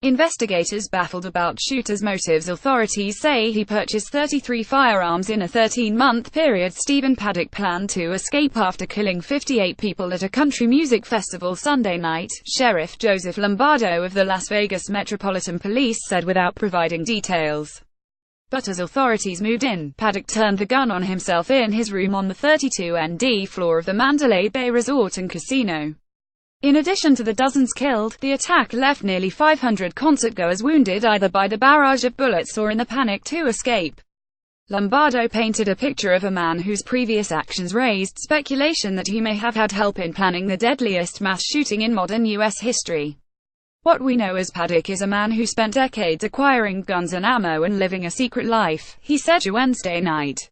Investigators baffled about shooter's motives. Authorities say he purchased 33 firearms in a 13-month period. Stephen Paddock planned to escape after killing 58 people at a country music festival Sunday night, Sheriff Joseph Lombardo of the Las Vegas Metropolitan Police said without providing details. But as authorities moved in, Paddock turned the gun on himself in his room on the 32nd floor of the Mandalay Bay Resort and Casino. In addition to the dozens killed, the attack left nearly 500 concertgoers wounded either by the barrage of bullets or in the panic to escape. Lombardo painted a picture of a man whose previous actions raised speculation that he may have had help in planning the deadliest mass shooting in modern U.S. history. What we know is Paddock is a man who spent decades acquiring guns and ammo and living a secret life, he said Wednesday night.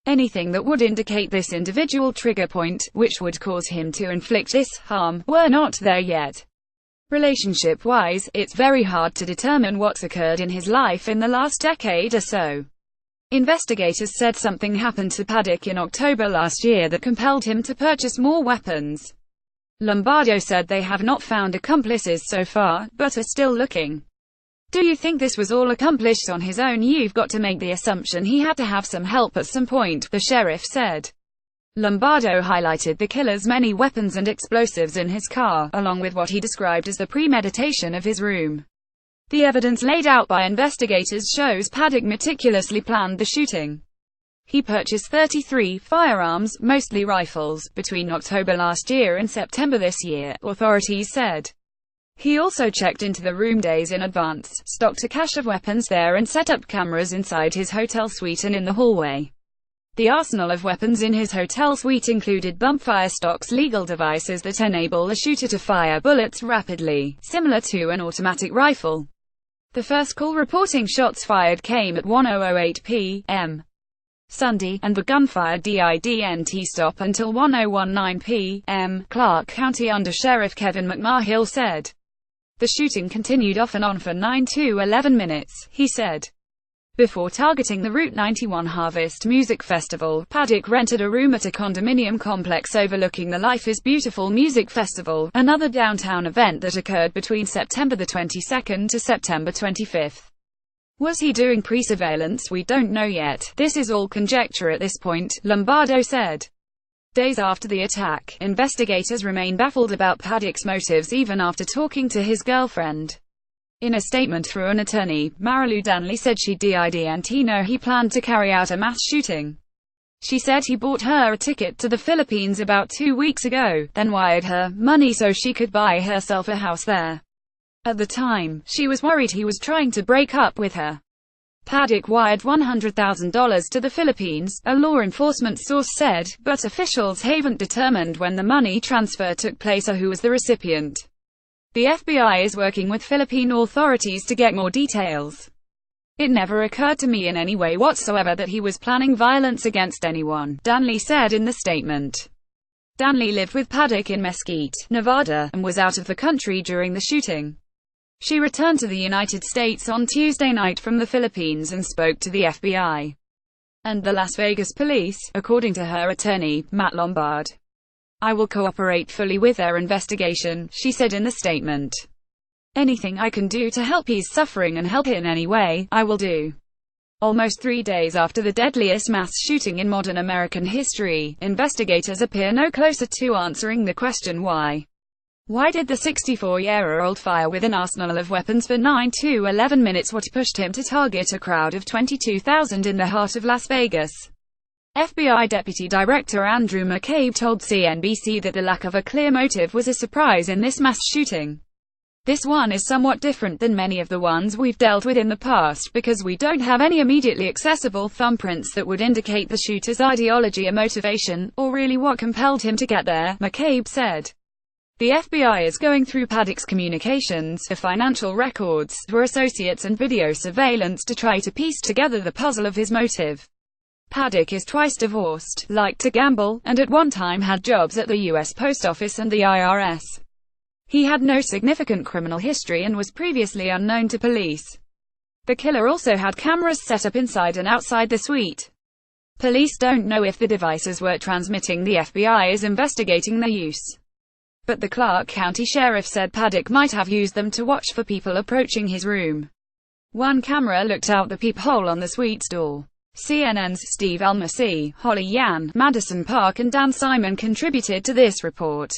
Anything that would indicate this individual trigger point, which would cause him to inflict this harm, were not there yet. Relationship-wise, it's very hard to determine what's occurred in his life in the last decade or so. Investigators said something happened to Paddock in October last year that compelled him to purchase more weapons. Lombardo said they have not found accomplices so far, but are still looking. Do you think this was all accomplished on his own? You've got to make the assumption he had to have some help at some point, the sheriff said. Lombardo highlighted the killer's many weapons and explosives in his car, along with what he described as the premeditation of his room. The evidence laid out by investigators shows Paddock meticulously planned the shooting. He purchased 33 firearms, mostly rifles, between October last year and September this year, authorities said. He also checked into the room days in advance, stocked a cache of weapons there and set up cameras inside his hotel suite and in the hallway. The arsenal of weapons in his hotel suite included bumpfire stocks, legal devices that enable a shooter to fire bullets rapidly, similar to an automatic rifle. The first call reporting shots fired came at 10:08 p.m. Sunday, and the gunfire didn't stop until 10:19 p.m., Clark County Under Sheriff Kevin McMahill said. The shooting continued off and on for 9 to 11 minutes, he said. Before targeting the Route 91 Harvest Music Festival, Paddock rented a room at a condominium complex overlooking the Life is Beautiful Music Festival, another downtown event that occurred between September 22 to September 25. Was he doing pre-surveillance? We don't know yet. This is all conjecture at this point, Lombardo said. Days after the attack, investigators remain baffled about Paddock's motives even after talking to his girlfriend. In a statement through an attorney, Marilu Danley said she didn't know he planned to carry out a mass shooting. She said he bought her a ticket to the Philippines about 2 weeks ago, then wired her money so she could buy herself a house there. At the time, she was worried he was trying to break up with her. Paddock wired $100,000 to the Philippines, a law enforcement source said, but officials haven't determined when the money transfer took place or who was the recipient. The FBI is working with Philippine authorities to get more details. It never occurred to me in any way whatsoever that he was planning violence against anyone, Danley said in the statement. Danley lived with Paddock in Mesquite, Nevada, and was out of the country during the shooting. She returned to the United States on Tuesday night from the Philippines and spoke to the FBI and the Las Vegas police, according to her attorney, Matt Lombard. I will cooperate fully with their investigation, she said in the statement. Anything I can do to help ease suffering and help in any way, I will do. Almost 3 days after the deadliest mass shooting in modern American history, investigators appear no closer to answering the question why. Why did the 64-year-old fire with an arsenal of weapons for 9 to 11 minutes? What pushed him to target a crowd of 22,000 in the heart of Las Vegas? FBI Deputy Director Andrew McCabe told CNBC that the lack of a clear motive was a surprise in this mass shooting. This one is somewhat different than many of the ones we've dealt with in the past because we don't have any immediately accessible thumbprints that would indicate the shooter's ideology or motivation, or really what compelled him to get there, McCabe said. The FBI is going through Paddock's communications, the financial records, for associates and video surveillance to try to piece together the puzzle of his motive. Paddock is twice divorced, liked to gamble, and at one time had jobs at the U.S. Post Office and the IRS. He had no significant criminal history and was previously unknown to police. The killer also had cameras set up inside and outside the suite. Police don't know if the devices were transmitting. The FBI is investigating their use. but the Clark County Sheriff said Paddock might have used them to watch for people approaching his room. One camera looked out the peephole on the suite's door. CNN's Steve Almasi, Holly Yan, Madison Park and Dan Simon contributed to this report.